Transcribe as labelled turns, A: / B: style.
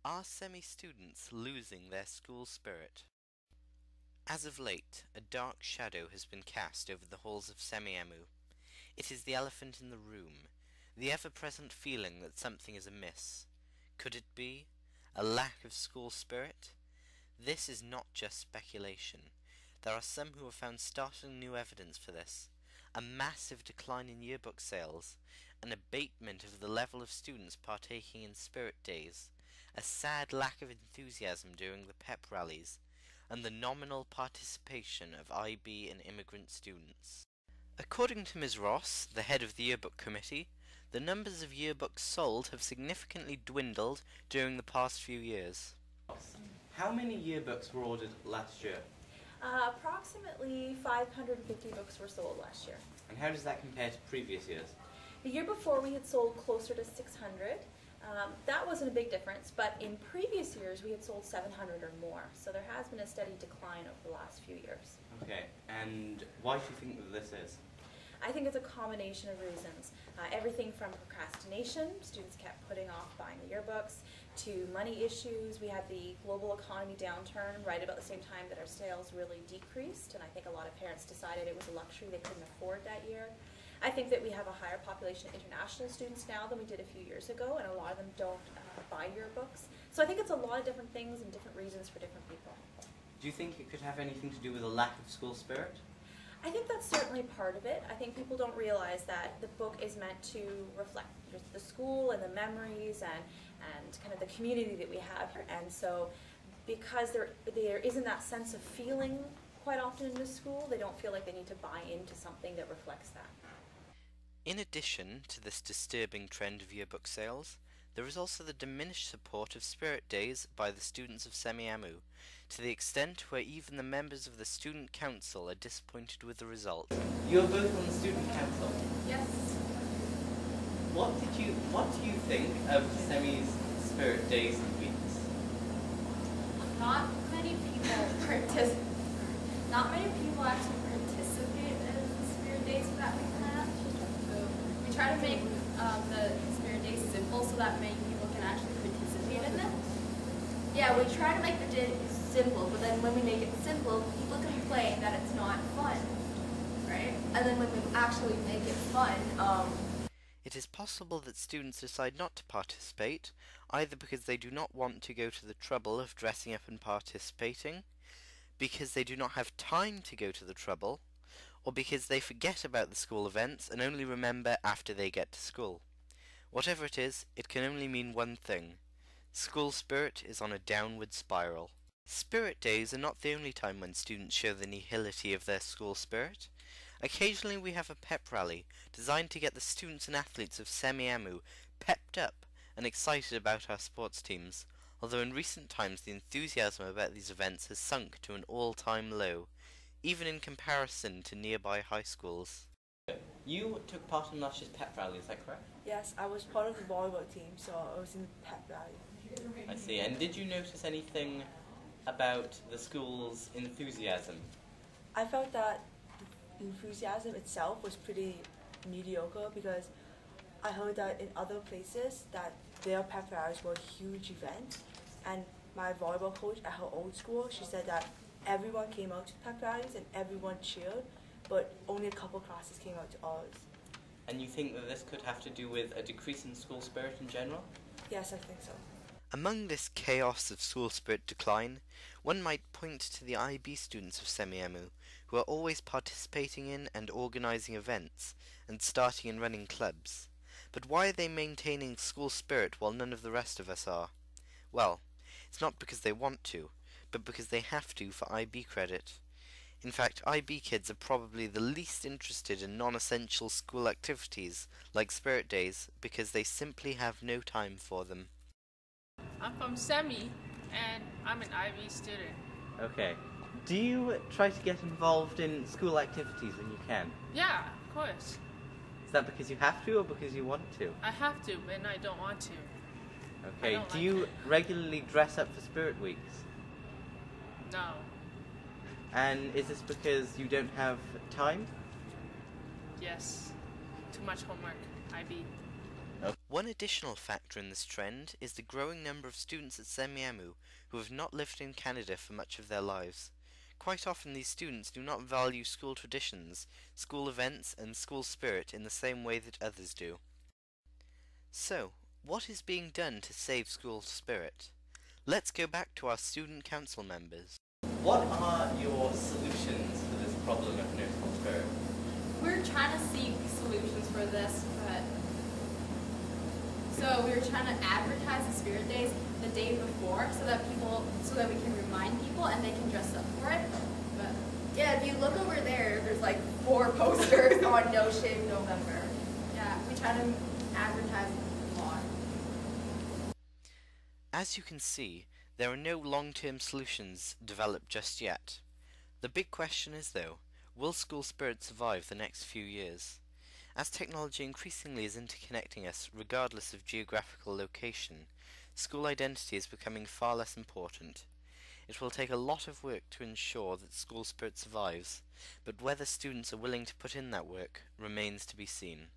A: Are semi-students losing their school spirit? As of late, a dark shadow has been cast over the halls of Semiamu. It is the elephant in the room, the ever-present feeling that something is amiss. Could it be a lack of school spirit? This is not just speculation. There are some who have found startling new evidence for this. A massive decline in yearbook sales, an abatement of the level of students partaking in spirit days, a sad lack of enthusiasm during the pep rallies, and the nominal participation of IB and immigrant students. According to Ms. Ross, the head of the yearbook committee, the numbers of yearbooks sold have significantly dwindled during the past few years. How many yearbooks were ordered last year?
B: Approximately 550 books were sold last year.
A: And how does that compare to previous years?
B: The year before we had sold closer to 600. That wasn't a big difference, but in previous years we had sold 700 or more. So there has been a steady decline over the last few years.
A: Okay, and why do you think that this is?
B: I think it's a combination of reasons. Everything from procrastination, students kept putting off buying the yearbooks, to money issues. We had the global economy downturn right about the same time that our sales really decreased, and I think a lot of parents decided it was a luxury they couldn't afford that year. I think that we have a higher population of international students now than we did a few years ago, and a lot of them don't buy yearbooks. So I think it's a lot of different things and different reasons for different people.
A: Do you think it could have anything to do with a lack of school spirit?
B: I think that's certainly part of it. I think people don't realize that the book is meant to reflect the school and the memories and kind of the community that we have here. And so because there isn't that sense of feeling quite often in the school, they don't feel like they need to buy into something that reflects that.
A: In addition to this disturbing trend of yearbook sales, there is also the diminished support of Spirit Days by the students of Semiamu, to the extent where even the members of the student council are disappointed with the result. You're both on the student council?
C: Yes.
A: What do you think of Semi's Spirit Days and weeks?
C: Not many people actually participate in the Spirit Days that we have. So we try to make the Spirit Days simple so that many people can actually participate in them. Yeah, we try to make the day simple, but then when we make it simple, people complain that it's not fun, right? And then when we actually make it fun,
A: It is possible that students decide not to participate, either because they do not want to go to the trouble of dressing up and participating, because they do not have time to go to the trouble, or because they forget about the school events and only remember after they get to school. Whatever it is, it can only mean one thing. School spirit is on a downward spiral. Spirit Days are not the only time when students show the nihility of their school spirit. Occasionally we have a pep rally designed to get the students and athletes of Semiamu pepped up and excited about our sports teams, although in recent times the enthusiasm about these events has sunk to an all-time low, even in comparison to nearby high schools. You took part in last year's pep rally, is that correct?
D: Yes, I was part of the volleyball team, so I was in the pep rally.
A: I see. And did you notice anything about the school's enthusiasm?
D: I felt that the enthusiasm itself was pretty mediocre because I heard that in other places that their pep rallies were a huge event, and my volleyball coach at her old school, she said that everyone came out to pep rallies and everyone cheered, but only a couple classes came out to ours.
A: And you think that this could have to do with a decrease in school spirit in general?
D: Yes, I think so.
A: Among this chaos of school spirit decline, one might point to the IB students of Semiamu, who are always participating in and organising events, and starting and running clubs. But why are they maintaining school spirit while none of the rest of us are? Well, it's not because they want to, but because they have to for IB credit. In fact, IB kids are probably the least interested in non-essential school activities, like Spirit Days, because they simply have no time for them.
E: I'm from Semi, and I'm an IB student.
A: Okay. Do you try to get involved in school activities when you can?
E: Yeah, of course.
A: Is that because you have to or because you want to?
E: I have to, and I don't want to.
A: Okay. Do you regularly dress up for Spirit Weeks?
E: No.
A: And is this because you don't have time?
E: Yes. Too much homework. IB.
A: One additional factor in this trend is the growing number of students at Semiahmoo who have not lived in Canada for much of their lives. Quite often these students do not value school traditions, school events and school spirit in the same way that others do. So, what is being done to save school spirit? Let's go back to our student council members. What are your solutions for this problem of no school spirit?
C: We're trying to seek solutions for this, so we were trying to advertise the Spirit Days the day before so that we can remind people and they can dress up for it. But
F: yeah, if you look over there, there's like 4 posters on No Shave November.
C: Yeah, we try to advertise a lot.
A: As you can see, there are no long-term solutions developed just yet. The big question is though, will school spirit survive the next few years? As technology increasingly is interconnecting us regardless of geographical location, school identity is becoming far less important. It will take a lot of work to ensure that school spirit survives, but whether students are willing to put in that work remains to be seen.